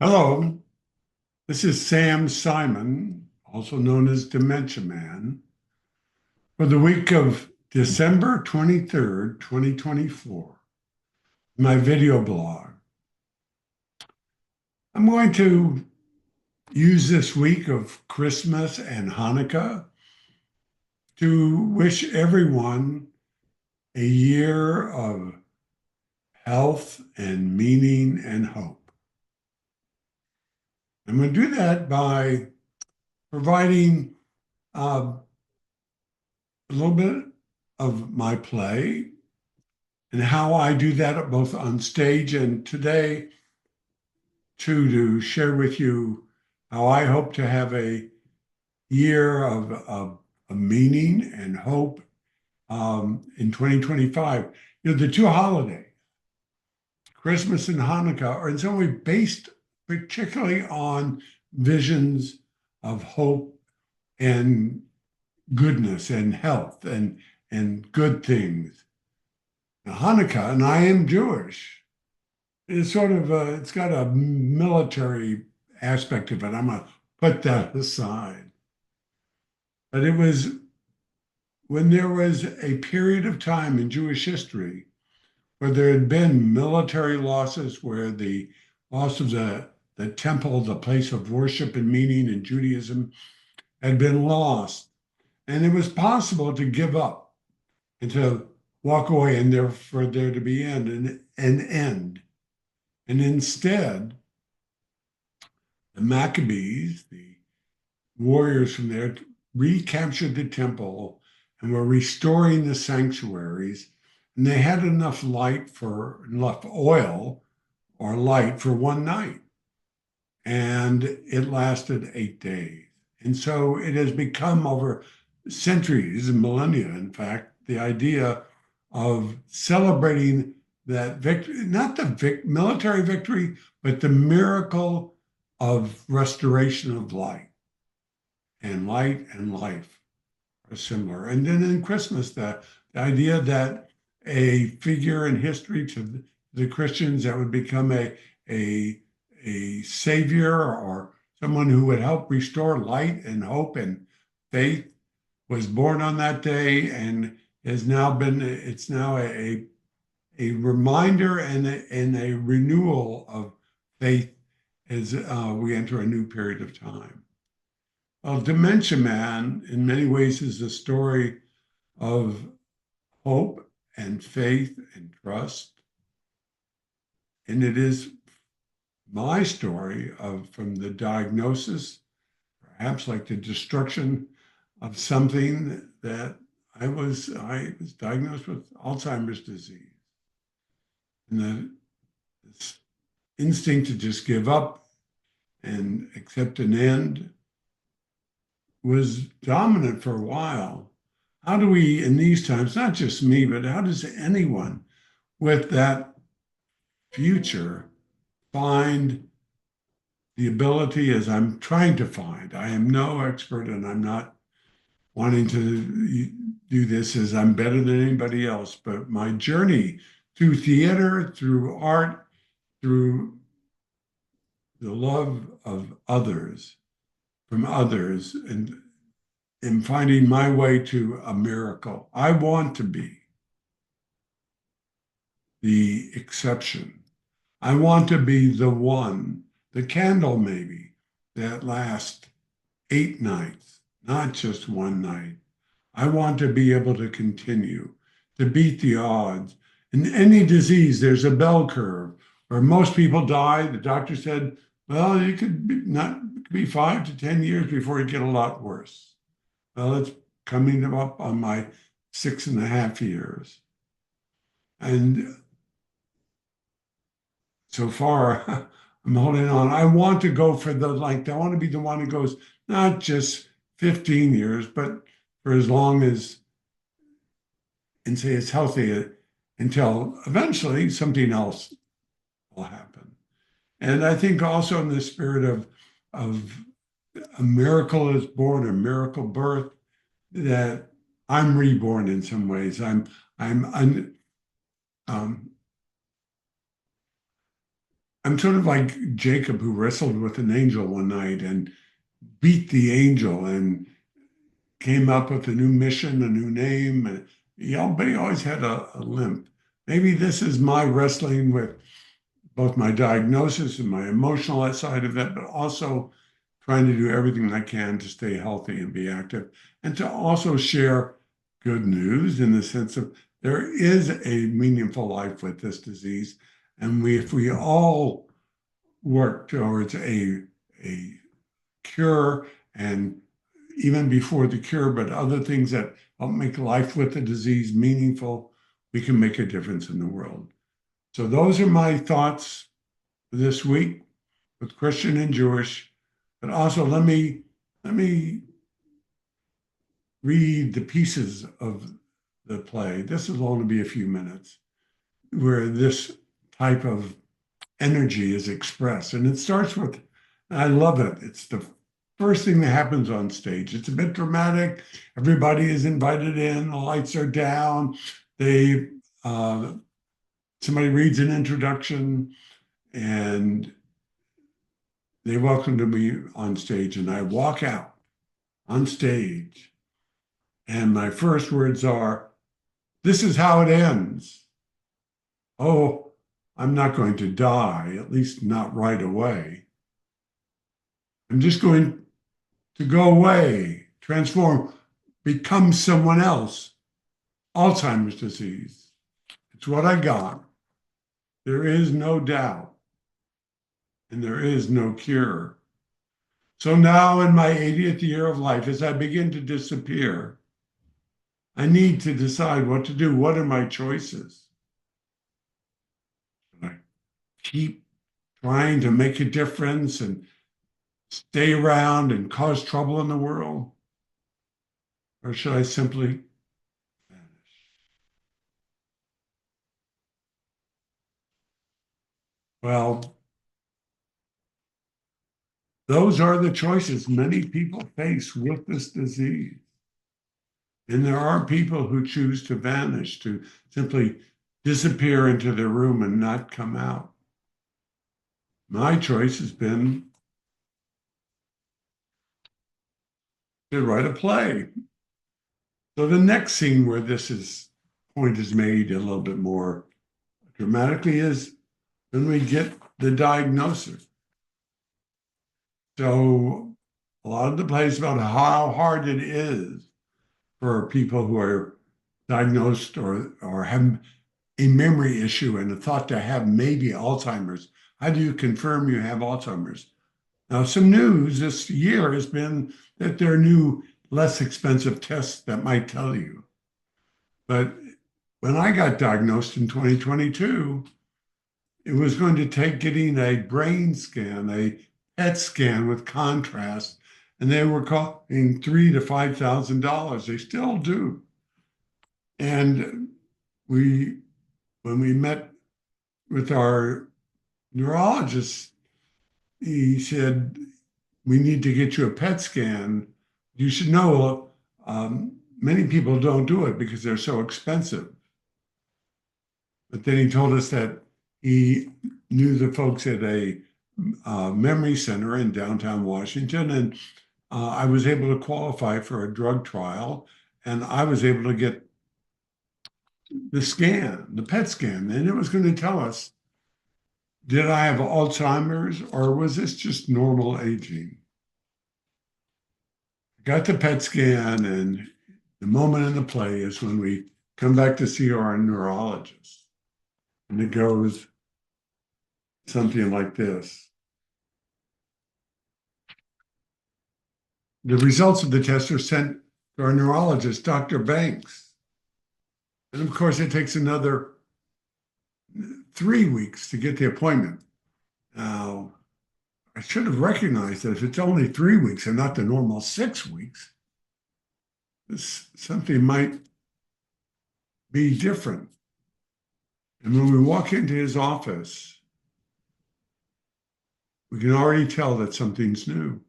Hello, this is Sam Simon, also known as Dementia Man, for the week of December 23rd, 2024, my video blog. I'm going to use this week of Christmas and Hanukkah to wish everyone a year of health and meaning and hope. I'm going to do that by providing a little bit of my play and how I do that both on stage and today, too, to share with you how I hope to have a year of meaning and hope in 2025. You know, the two holidays, Christmas and Hanukkah, are in some way based particularly on visions of hope and goodness and health and good things. Hanukkah, and I am Jewish, is sort of it's got a military aspect of it. I'm gonna put that aside. But it was when there was a period of time in Jewish history where there had been military losses, where the loss of the temple, the place of worship and meaning in Judaism, had been lost. And it was possible to give up and to walk away and there for there to be an end. And instead, the Maccabees, the warriors from there, recaptured the temple and were restoring the sanctuaries. And they had enough oil or light for one night. And it lasted 8 days. And so it has become over centuries and millennia, in fact, the idea of celebrating that victory, not the military victory, but the miracle of restoration of light. And light and life are similar. And then in Christmas, the idea that a figure in history to the Christians that would become a savior or someone who would help restore light and hope and faith was born on that day and it's now a reminder and a renewal of faith as we enter a new period of time. Well, Dementia Man, in many ways, is a story of hope and faith and trust. And it is my story of from the diagnosis, perhaps like the destruction of something that I was diagnosed with Alzheimer's disease. And this instinct to just give up and accept an end was dominant for a while. How do we, in these times, not just me, but how does anyone with that future find the ability, as I'm trying to find? I am no expert and I'm not wanting to do this as I'm better than anybody else, but my journey through theater, through art, through the love of others, from others, and in finding my way to a miracle. I want to be the exception. I want to be the one, the candle maybe, that lasts 8 nights, not just one night. I want to be able to continue to beat the odds. In any disease, there's a bell curve where most people die. The doctor said, well, you could be, not it could be 5 to 10 years before you get a lot worse. Well, it's coming up on my 6.5 years. And so far, I'm holding on. I want to go for I want to be the one who goes not just 15 years, but for as long as, and say it's healthy until eventually something else will happen. And I think also in the spirit of a miracle is born, a miracle birth, that I'm reborn in some ways. I'm um, I'm sort of like Jacob who wrestled with an angel one night and beat the angel and came up with a new mission, a new name. And but he always had a limp. Maybe this is my wrestling with both my diagnosis and my emotional side of it, but also trying to do everything I can to stay healthy and be active, and to also share good news in the sense of there is a meaningful life with this disease. And if we all work towards a cure, and even before the cure, but other things that help make life with the disease meaningful, we can make a difference in the world. So those are my thoughts this week with Christian and Jewish. But also let me read the pieces of the play. This will only be a few minutes where this type of energy is expressed. And it starts with, I love it. It's the first thing that happens on stage. It's a bit dramatic. Everybody is invited in. The lights are down. They somebody reads an introduction, and they welcome to me on stage, and I walk out on stage, and my first words are, "This is how it ends." Oh, I'm not going to die, at least not right away. I'm just going to go away, transform, become someone else. Alzheimer's disease. It's what I got. There is no doubt, and there is no cure. So now, in my 80th year of life, as I begin to disappear, I need to decide what to do. What are my choices? Should I keep trying to make a difference and stay around and cause trouble in the world? Or should I simply vanish? Well, those are the choices many people face with this disease. And there are people who choose to vanish, to simply disappear into their room and not come out. My choice has been to write a play. So the next scene where point is made a little bit more dramatically is when we get the diagnosis. So a lot of the play is about how hard it is for people who are diagnosed or have a memory issue and are thought to have maybe Alzheimer's. How do you confirm you have Alzheimer's? Now, some news this year has been that there are new, less expensive tests that might tell you. But when I got diagnosed in 2022, it was going to take getting a brain scan, a PET scan with contrast, and they were costing $3,000 to $5,000. They still do. And when we met with our neurologist, he said, "We need to get you a PET scan. You should know many people don't do it because they're so expensive." But then he told us that he knew the folks at a memory center in downtown Washington, and I was able to qualify for a drug trial, and I was able to get the scan, the PET scan, and it was going to tell us, did I have Alzheimer's or was this just normal aging? I got the PET scan, and the moment in the play is when we come back to see our neurologist. And it goes something like this. The results of the test are sent to our neurologist, Dr. Banks. And of course, it takes another 3 weeks to get the appointment. Now, I should have recognized that if it's only 3 weeks and not the normal 6 weeks, something might be different. And when we walk into his office, we can already tell that something's new.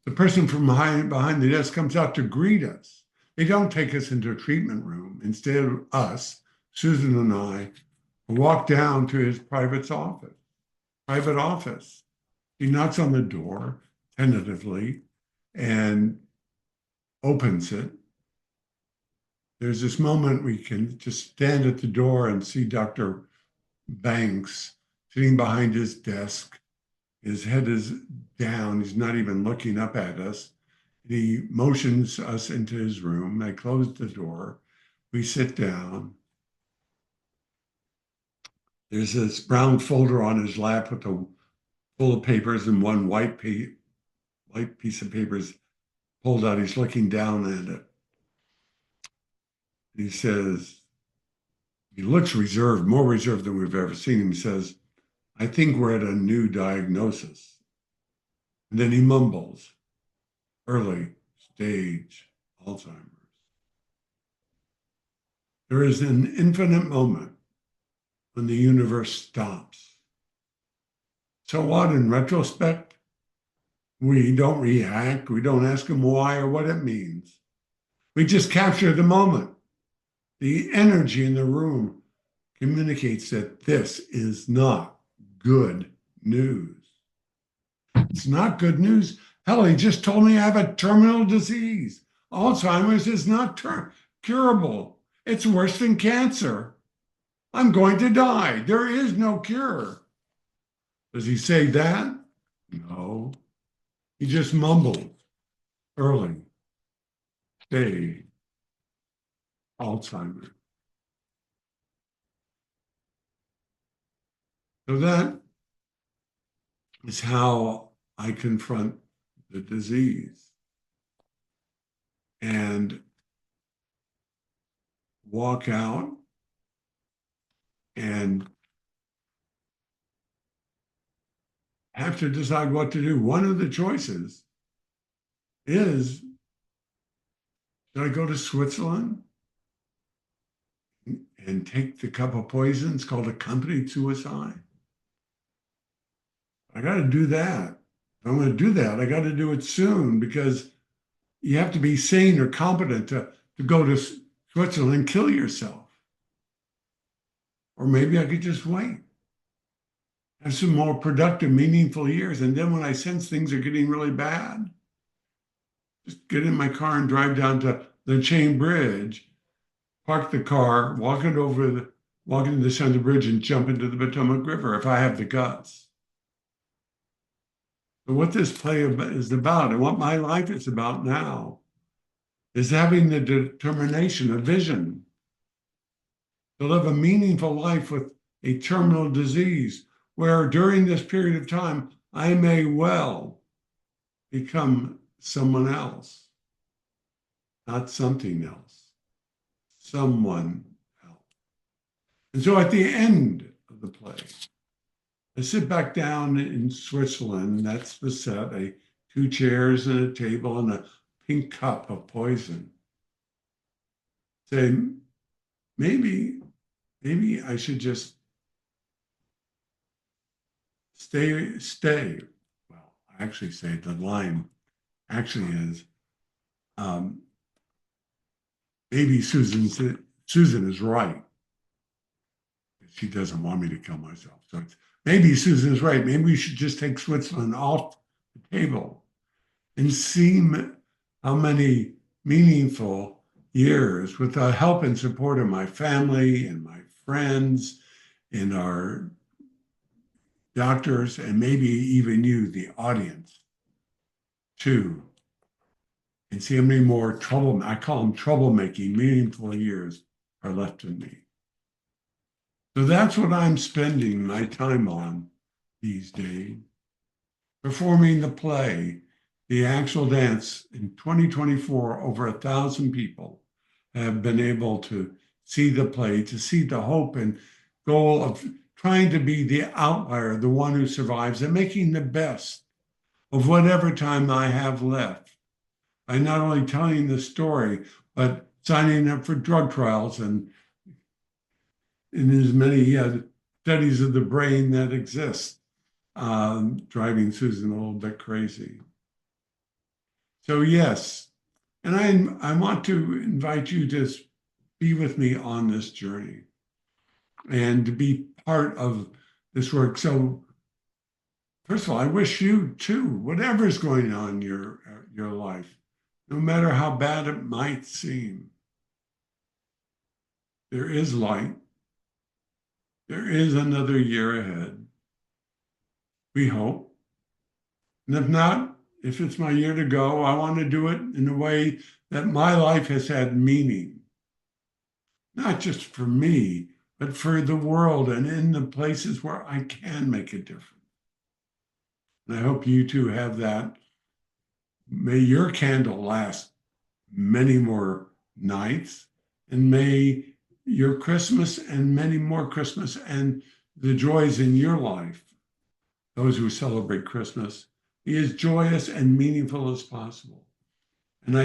The person from behind the desk comes out to greet us. They don't take us into a treatment room. Instead, us, Susan and I, walk down to his private office. private office. He knocks on the door tentatively and opens it. There's this moment we can just stand at the door and see Dr. Banks sitting behind his desk. His head is down. He's not even looking up at us. He motions us into his room. I close the door. We sit down. There's this brown folder on his lap with full of papers, and one white piece of paper is pulled out. He's looking down at it. He says, he looks reserved, more reserved than we've ever seen him. He says, I think we're at a new diagnosis. And then he mumbles, early stage Alzheimer's. There is an infinite moment when the universe stops. So what, in retrospect? We don't react. We don't ask him why or what it means. We just capture the moment. The energy in the room communicates that this is not good news. It's not good news. Hell, he just told me I have a terminal disease. Alzheimer's is not curable. It's worse than cancer. I'm going to die. There is no cure. Does he say that? No. He just mumbled, early stage Alzheimer's. So that is how I confront the disease and walk out and have to decide what to do. One of the choices is, should I go to Switzerland and take the cup of poison? It's called accompanied suicide. I got to do that. If I'm going to do that, I got to do it soon, because you have to be sane or competent to go to Switzerland and kill yourself. Or maybe I could just wait, have some more productive, meaningful years. And then when I sense things are getting really bad, just get in my car and drive down to the Chain Bridge, park the car, walk into the center bridge and jump into the Potomac River if I have the guts. So what this play is about, and what my life is about now, is having the determination, a vision, to live a meaningful life with a terminal disease, where during this period of time, I may well become someone else, not something else, someone else. And so at the end of the play, I sit back down in Switzerland. That's the set, 2 chairs and a table and a pink cup of poison. Say, maybe I should just stay. Well, I actually say the line actually is, maybe Susan is right. She doesn't want me to kill myself. So maybe Susan's right. Maybe we should just take Switzerland off the table and see how many meaningful years, with the help and support of my family and my friends and our doctors, and maybe even you, the audience, too, and see how many more I call them troublemaking, meaningful years are left in me. So that's what I'm spending my time on these days, performing the play, the actual dance. In 2024, over 1,000 people have been able to see the play, to see the hope and goal of trying to be the outlier, the one who survives, and making the best of whatever time I have left, by not only telling the story, but signing up for drug trials and in as many studies of the brain that exist, driving Susan a little bit crazy. So yes, and I want to invite you to be with me on this journey and to be part of this work. So First of all, I wish you too, whatever's going on in your life, no matter how bad it might seem, there is light. There is another year ahead. We hope. And if not, if it's my year to go, I want to do it in a way that my life has had meaning, not just for me, but for the world and in the places where I can make a difference. And I hope you too have that. May your candle last many more nights, and may your Christmas and many more Christmas and the joys in your life, those who celebrate Christmas, be as joyous and meaningful as possible. And I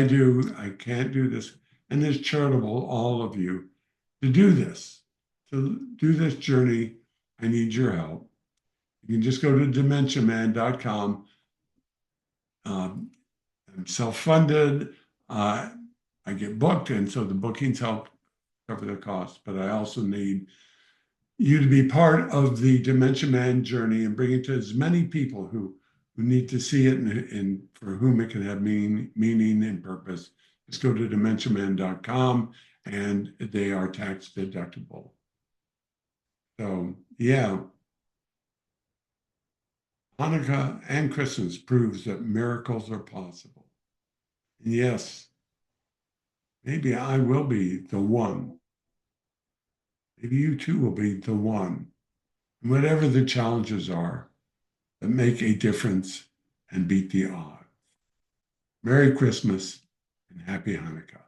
can't do this. And it's charitable, all of you, to do this, to do this journey. I need your help. You can just go to dementiaman.com. I'm self-funded. I get booked, and so the bookings help cover the cost. But I also need you to be part of the Dementia Man journey and bring it to as many people who need to see it and for whom it can have meaning and purpose. Just go to dementiaman.com, and they are tax deductible. So yeah, Hanukkah and Christmas proves that miracles are possible. And yes, maybe I will be the one. Maybe you too will be the one. And whatever the challenges are, that make a difference and beat the odds. Merry Christmas and Happy Hanukkah.